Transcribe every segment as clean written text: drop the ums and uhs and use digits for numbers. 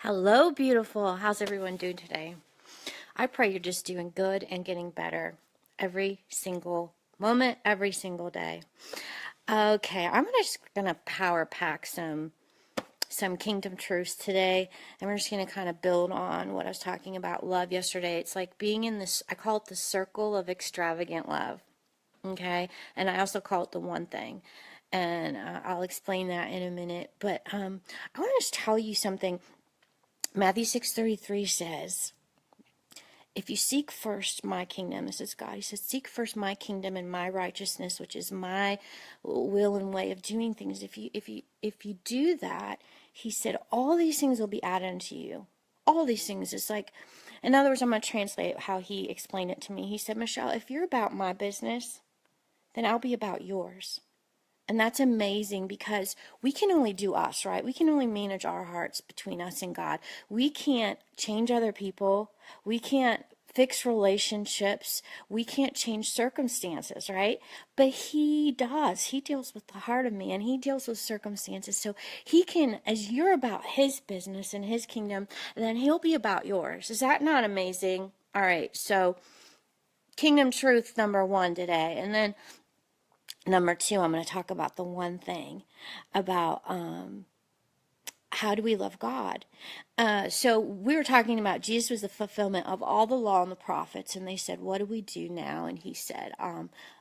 Hello, beautiful. How's everyone doing today? I pray you're just doing good and getting better every single moment, every single day. Okay, I'm just gonna power pack some kingdom truths today, and we're just gonna kind of build on what I was talking about love yesterday. It's like being in this. I call it the circle of extravagant love. Okay, and I also call it the one thing, and I'll explain that in a minute. But I want to just tell you something. Matthew 6:33 says, if you seek first my kingdom, this is God, he says, seek first my kingdom and my righteousness, which is my will and way of doing things. If you do that, he said, all these things will be added unto you. All these things. It's like, in other words, I'm going to translate how he explained it to me. He said, Michelle, if you're about my business, then I'll be about yours. And that's amazing because we can only do us, right? We can only manage our hearts between us and God. We can't change other people. We can't fix relationships. We can't change circumstances, right? But he does. He deals with the heart of man. He deals with circumstances. So he can, as you're about his business and his kingdom, then he'll be about yours. Is that not amazing? All right. So kingdom truth number 1 today. And then number 2, I'm going to talk about the one thing about how do we love God. So we were talking about Jesus was the fulfillment of all the law and the prophets, and they said, what do we do now? And he said,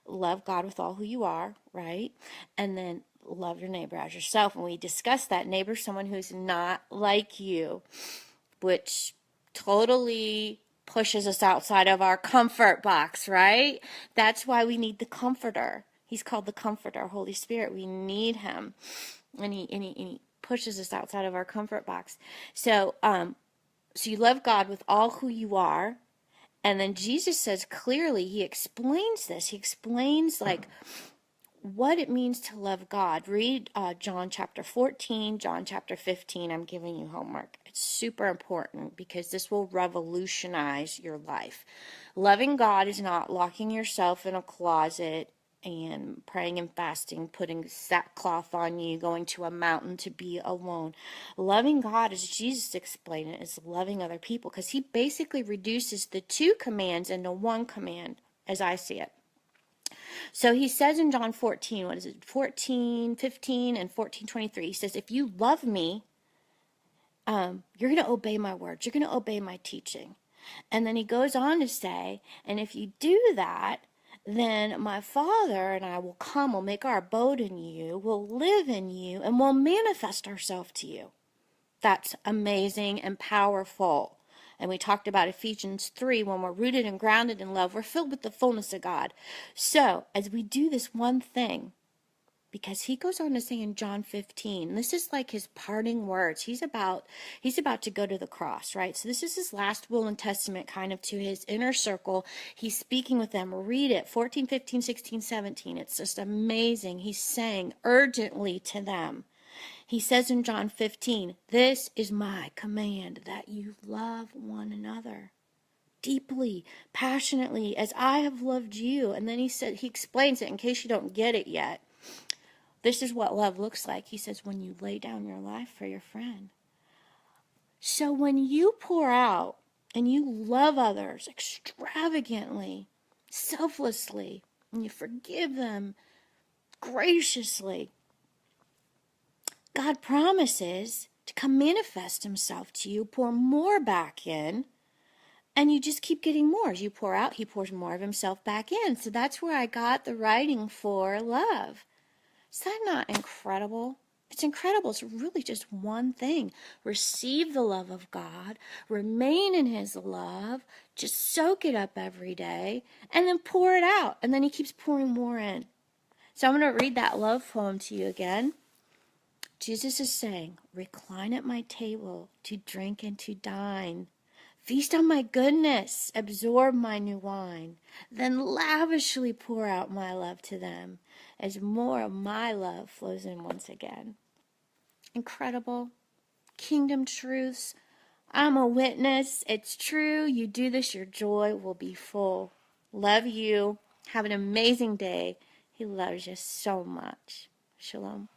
love God with all who you are, right? And then love your neighbor as yourself. And we discussed that neighbor, someone who's not like you, which totally pushes us outside of our comfort box, right? That's why we need the comforter. He's called the Comforter, Holy Spirit. We need him, and he pushes us outside of our comfort box. So you love God with all who you are, and then Jesus says clearly, he explains this. He explains like what it means to love God. Read John chapter 14, John chapter 15. I'm giving you homework. It's super important because this will revolutionize your life. Loving God is not locking yourself in a closet and praying and fasting, putting sackcloth on you, going to a mountain to be alone. Loving God, as Jesus explained it, is loving other people, because he basically reduces the 2 commands into 1 command, as I see it. So he says in John 14, what is it, 14:15 and 14:23, he says, if you love me, you're going to obey my words. You're going to obey my teaching. And then he goes on to say, and if you do that, then my Father and I will come, will make our abode in you, will live in you, and will manifest ourselves to you. That's amazing and powerful. And we talked about Ephesians 3, when we're rooted and grounded in love, we're filled with the fullness of God. So, as we do this one thing, because he goes on to say in John 15, this is like his parting words. He's about to go to the cross, right? So this is his last will and testament kind of to his inner circle. He's speaking with them. Read it, 14, 15, 16, 17. It's just amazing. He's saying urgently to them. He says in John 15, this is my command, that you love one another deeply, passionately, as I have loved you. And then he explains it in case you don't get it yet. This is what love looks like. He says, when you lay down your life for your friend. So when you pour out and you love others extravagantly, selflessly, and you forgive them graciously, God promises to come manifest himself to you, pour more back in, and you just keep getting more. As you pour out, he pours more of himself back in. So that's where I got the writing for love. Is that not incredible? It's incredible. It's really just one thing. Receive the love of God. Remain in his love. Just soak it up every day. And then pour it out. And then he keeps pouring more in. So I'm going to read that love poem to you again. Jesus is saying, recline at my table to drink and to dine. Feast on my goodness, absorb my new wine, then lavishly pour out my love to them as more of my love flows in once again. Incredible. Kingdom truths. I'm a witness. It's true. You do this, your joy will be full. Love you. Have an amazing day. He loves you so much. Shalom.